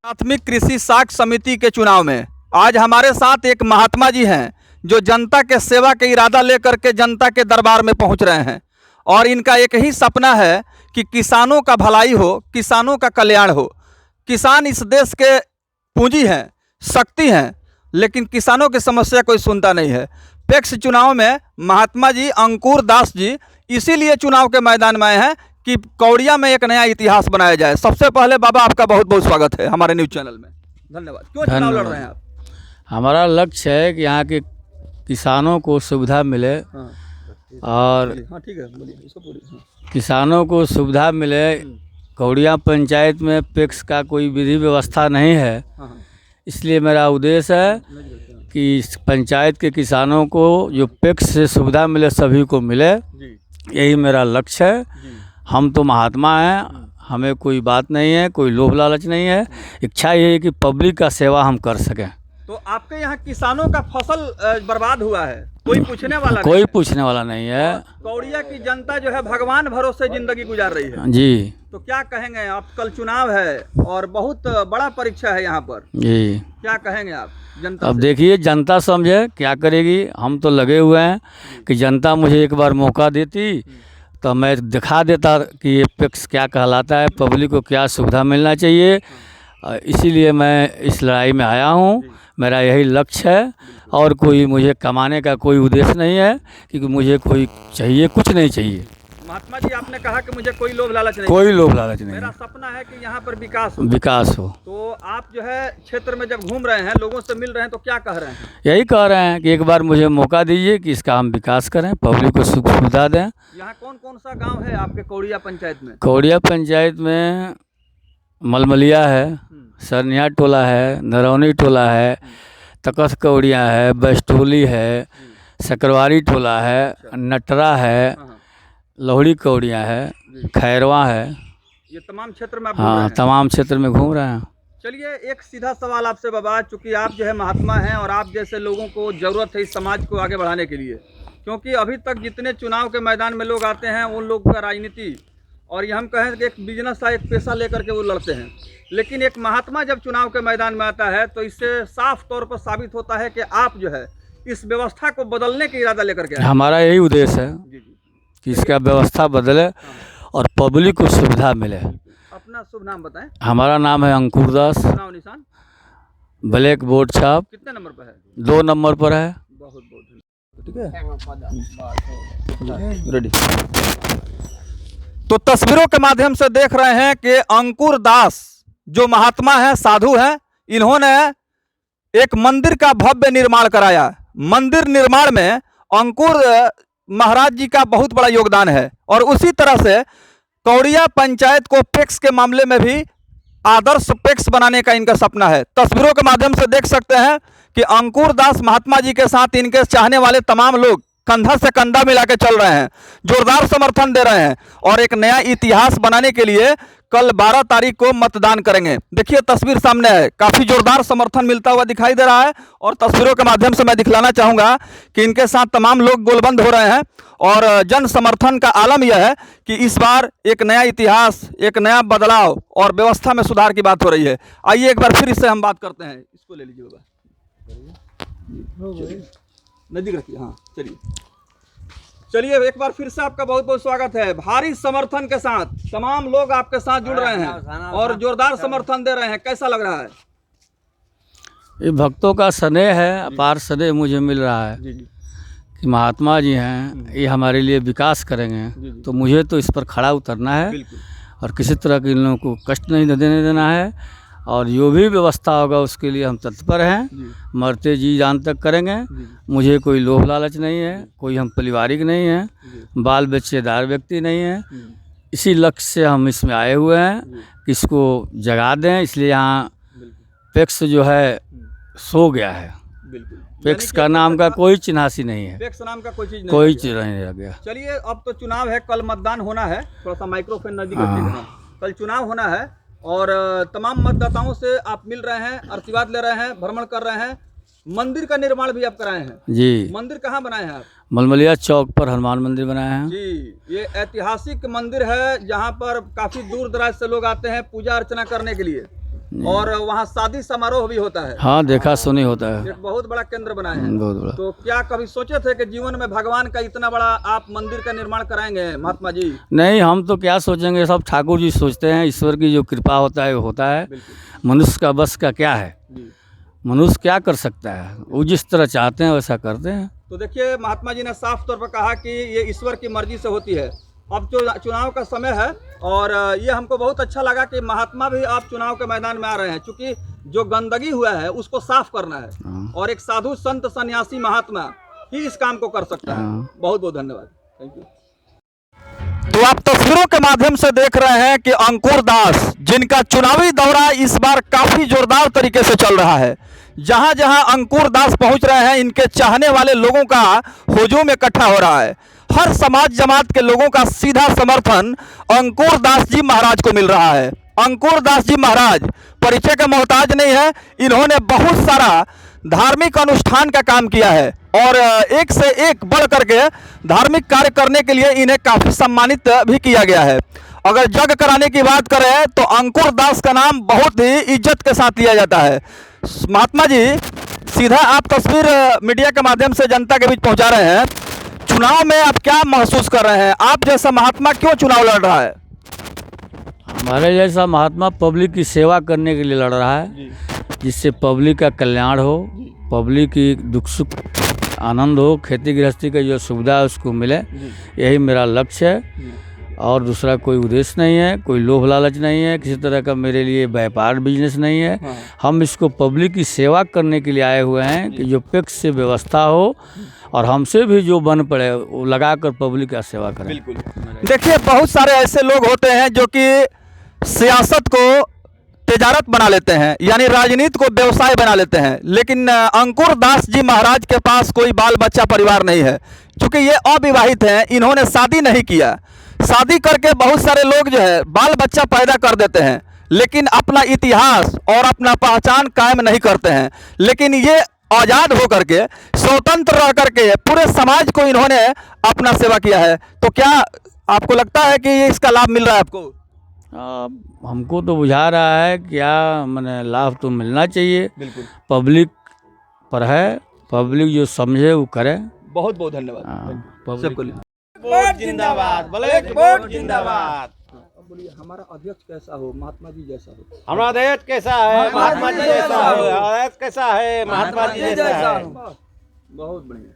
प्राथमिक कृषि साख समिति के चुनाव में आज हमारे साथ एक महात्मा जी हैं जो जनता के सेवा के इरादा लेकर के जनता के दरबार में पहुंच रहे हैं और इनका एक ही सपना है कि किसानों का भलाई हो, किसानों का कल्याण हो। किसान इस देश के पूंजी हैं, शक्ति हैं, लेकिन किसानों की समस्या कोई सुनता नहीं है। पैक्स चुनाव में महात्मा जी अंकुर दास जी इसीलिए चुनाव के मैदान में आए हैं कि कौड़िया में एक नया इतिहास बनाया जाए। सबसे पहले बाबा आपका बहुत बहुत स्वागत है हमारे न्यूज़ चैनल में। धन्यवाद। क्यों चुनाव लड़ रहे हैं आप? हमारा लक्ष्य है कि यहाँ के किसानों को सुविधा मिले और ठीक है, बोलिए इसको पूरी। किसानों को सुविधा मिले। कौड़िया पंचायत में पैक्स का कोई विधि व्यवस्था नहीं है, इसलिए मेरा उद्देश्य है कि इस पंचायत के किसानों को जो पैक्स से सुविधा मिले सभी को मिले, यही मेरा लक्ष्य है। हम तो महात्मा हैं, हमें कोई बात नहीं है, कोई लोभ लालच नहीं है। इच्छा ये है कि पब्लिक का सेवा हम कर सकें। तो आपके यहाँ किसानों का फसल बर्बाद हुआ है, कोई पूछने वाला कोई नहीं पूछने वाला नहीं है। कौड़िया की जनता जो है भगवान भरोसे जिंदगी गुजार रही है जी। तो क्या कहेंगे आप? कल चुनाव है और बहुत बड़ा परीक्षा है यहाँ पर जी, क्या कहेंगे आप जनता अब से? देखिए जनता समझे क्या करेगी। हम तो लगे हुए हैं कि जनता मुझे एक बार मौका देती तो मैं दिखा देता कि ये पैक्स क्या कहलाता है, पब्लिक को क्या सुविधा मिलना चाहिए। इसीलिए मैं इस लड़ाई में आया हूँ। मेरा यही लक्ष्य है और कोई मुझे कमाने का कोई उद्देश्य नहीं है, क्योंकि मुझे कोई चाहिए, कुछ नहीं चाहिए। महात्मा जी आपने कहा कि मुझे कोई लोभ लालच नहीं, कोई लोभ लालच नहीं मेरा है। सपना है कि यहाँ पर विकास हो। विकास हो। तो आप जो है क्षेत्र में जब घूम रहे हैं, लोगों से मिल रहे हैं, तो क्या कह रहे हैं? यही कह रहे हैं कि एक बार मुझे मौका दीजिए कि इसका हम विकास करें, पब्लिक को सुख सुविधा दें। यहाँ कौन कौन सा गांव है आपके कौड़िया पंचायत में? कौड़िया पंचायत में मलमलिया है, सरनिया टोला है, नरौनी टोला है, तकस कौड़िया है, बस्टोली है, सकरवारी टोला है, नटरा है, लोहड़ी कौड़िया है, खैरवा है। ये तमाम क्षेत्र में आप घूम रहे हाँ, हैं? तमाम क्षेत्र में घूम रहे हैं। चलिए एक सीधा सवाल आपसे बाबा, चूंकि आप जो है महात्मा हैं और आप जैसे लोगों को ज़रूरत है इस समाज को आगे बढ़ाने के लिए, क्योंकि अभी तक जितने चुनाव के मैदान में लोग आते हैं उन लोगों का राजनीति और ये हम कहें कि एक बिजनेस का एक पैसा लेकर के वो लड़ते हैं, लेकिन एक महात्मा जब चुनाव के मैदान में आता है तो इससे साफ तौर पर साबित होता है कि आप जो है इस व्यवस्था को बदलने का इरादा लेकर के आए। हमारा यही उद्देश्य है जी जी, कि इसका व्यवस्था बदले और पब्लिक को सुविधा मिले। अपना शुभ नाम बताएं। हमारा नाम है अंकुर दास। नाम निशान ब्लैक बोर्ड छाप कितने नंबर पर है? 2 नंबर पर है। बहुत बहुत ठीक है, रेडी। तो तस्वीरों के माध्यम से देख रहे हैं कि अंकुर दास जो महात्मा हैं, साधु हैं, इन्होंने एक मंदिर का भव्य निर्माण कराया। मंदिर निर्माण में अंकुर महाराज जी का बहुत बड़ा योगदान है और उसी तरह से कौड़िया पंचायत को पैक्स के मामले में भी आदर्श पैक्स बनाने का इनका सपना है। तस्वीरों के माध्यम से देख सकते हैं कि अंकुर दास महात्मा जी के साथ इनके चाहने वाले तमाम लोग कंधा से कंधा मिला के चल रहे हैं, जोरदार समर्थन दे रहे हैं और एक नया इतिहास बनाने के लिए कल 12 तारीख को मतदान करेंगे। देखिए तस्वीर सामने है, काफ़ी जोरदार समर्थन मिलता हुआ दिखाई दे रहा है और तस्वीरों के माध्यम से मैं दिखलाना चाहूँगा कि इनके साथ तमाम लोग गोलबंद हो रहे हैं और जन समर्थन का आलम यह है कि इस बार एक नया इतिहास, एक नया बदलाव और व्यवस्था में सुधार की बात हो रही है। आइए एक बार फिर इससे हम बात करते हैं। इसको ले लीजिए बाबा, नजदीक रखिए। हाँ चलिए एक बार फिर से आपका बहुत बहुत स्वागत है। भारी समर्थन के साथ तमाम लोग आपके साथ जुड़ रहे हैं और जोरदार समर्थन दे रहे हैं, कैसा लग रहा है? ये भक्तों का स्नेह है, अपार स्नेह मुझे मिल रहा है जी जी कि महात्मा जी हैं, ये हमारे लिए विकास करेंगे, तो मुझे तो इस पर खड़ा उतरना है बिल्कुल। और किसी तरह के इन लोगों को कष्ट नहीं देने देना है और जो भी व्यवस्था होगा उसके लिए हम तत्पर हैं, मरते जी जान तक करेंगे। मुझे कोई लोभ लालच नहीं है, कोई हम पारिवारिक नहीं हैं, बाल बच्चेदार व्यक्ति नहीं हैं। इसी लक्ष्य से हम इसमें आए हुए हैं कि इसको जगा दें, इसलिए यहाँ पैक्स जो है सो गया है। पैक्स का नाम का कोई चिन्हासी नहीं है, पैक्स नाम का कोई चीज नहीं, कोई चीज नहीं रह गया। चलिए अब तो चुनाव है, कल मतदान होना है, थोड़ा सा माइक्रोफोन नजदीक रखिए। कल चुनाव होना है और तमाम मतदाताओं से आप मिल रहे हैं, आशीर्वाद ले रहे हैं, भ्रमण कर रहे हैं। मंदिर का निर्माण भी आप कराए हैं जी। मंदिर कहाँ बनाए हैं आप? मलमलिया चौक पर हनुमान मंदिर बनाए हैं जी। ये ऐतिहासिक मंदिर है जहाँ पर काफ़ी दूर दराज से लोग आते हैं पूजा अर्चना करने के लिए। और वहाँ शादी समारोह भी होता है। हाँ, देखा सुनी होता है। एक बहुत बड़ा केंद्र बनाए हैं। बहुत बड़ा। तो क्या कभी सोचे थे कि जीवन में भगवान का इतना बड़ा आप मंदिर का निर्माण कराएंगे महात्मा जी? नहीं, हम तो क्या सोचेंगे, सब ठाकुर जी सोचते हैं। ईश्वर की जो कृपा होता है वो होता है। मनुष्य का बस का क्या है? मनुष्य क्या कर सकता है? वो जिस तरह चाहते हैं वैसा करते हैं। तो देखिए, महात्मा जी ने साफ तौर पर कहा कि ये ईश्वर की मर्जी से होती है। अब जो चुनाव का समय है, और ये हमको बहुत अच्छा लगा कि महात्मा भी आप चुनाव के मैदान में आ रहे हैं, क्योंकि जो गंदगी हुआ है उसको साफ करना है, और एक साधु संत सन्यासी महात्मा ही इस काम को कर सकता है। बहुत बहुत धन्यवाद, थैंक यू। तो आप तस्वीरों के माध्यम से देख रहे हैं कि अंकुर दास, जिनका चुनावी दौरा इस बार काफी जोरदार तरीके से चल रहा है। जहां जहां अंकुर दास पहुंच रहे हैं, इनके चाहने वाले लोगों का हुजूम इकट्ठा हो रहा है। हर समाज जमात के लोगों का सीधा समर्थन अंकुर दास जी महाराज को मिल रहा है। अंकुर दास जी महाराज परिचय का मोहताज नहीं है। इन्होंने बहुत सारा धार्मिक अनुष्ठान का काम किया है, और एक से एक बढ़ करके धार्मिक कार्य करने के लिए इन्हें काफ़ी सम्मानित भी किया गया है। अगर जग कराने की बात करें तो अंकुर दास का नाम बहुत ही इज्जत के साथ लिया जाता है। महात्मा जी, सीधा आप तस्वीर मीडिया के माध्यम से जनता के बीच पहुंचा रहे हैं। चुनाव में आप क्या महसूस कर रहे हैं? आप जैसा महात्मा क्यों चुनाव लड़ रहा है? हमारे जैसा महात्मा पब्लिक की सेवा करने के लिए लड़ रहा है, जिससे पब्लिक का कल्याण हो, पब्लिक की दुख सुख आनंद हो, खेती गृहस्थी का जो सुविधा है उसको मिले। यही मेरा लक्ष्य है, और दूसरा कोई उद्देश्य नहीं है, कोई लोभ लालच नहीं है, किसी तरह का मेरे लिए व्यापार बिजनेस नहीं है। हम इसको पब्लिक की सेवा करने के लिए आए हुए हैं कि जो पैक्स से व्यवस्था हो, और हमसे भी जो बन पड़े वो लगाकर पब्लिक का सेवा करें। बिल्कुल। देखिए, बहुत सारे ऐसे लोग होते हैं जो कि सियासत को तिजारत बना लेते हैं, यानी राजनीति को व्यवसाय बना लेते हैं। लेकिन अंकुर दास जी महाराज के पास कोई बाल बच्चा परिवार नहीं है, क्योंकि ये अविवाहित हैं। इन्होंने शादी नहीं किया। शादी करके बहुत सारे लोग जो है बाल बच्चा पैदा कर देते हैं, लेकिन अपना इतिहास और अपना पहचान कायम नहीं करते हैं। लेकिन ये आज़ाद होकर के, स्वतंत्र रह करके पूरे समाज को इन्होंने अपना सेवा किया है। तो क्या आपको लगता है कि ये इसका लाभ मिल रहा है आपको? हमको तो बुझा रहा है क्या, मैंने लाभ तो मिलना चाहिए। बिल्कुल। पब्लिक पर है, पब्लिक जो समझे वो करे। बहुत बहुत धन्यवाद सबको। वोट जिंदाबाद, ब्लैक वोट जिंदाबाद। बोलिए, हमारा अध्यक्ष कैसा हो? महात्मा जी जैसा हो? हमारा अध्यक्ष कैसा है? महात्मा जी जैसा हो। अध्यक्ष कैसा है? महात्मा जी जैसा है। बहुत बढ़िया।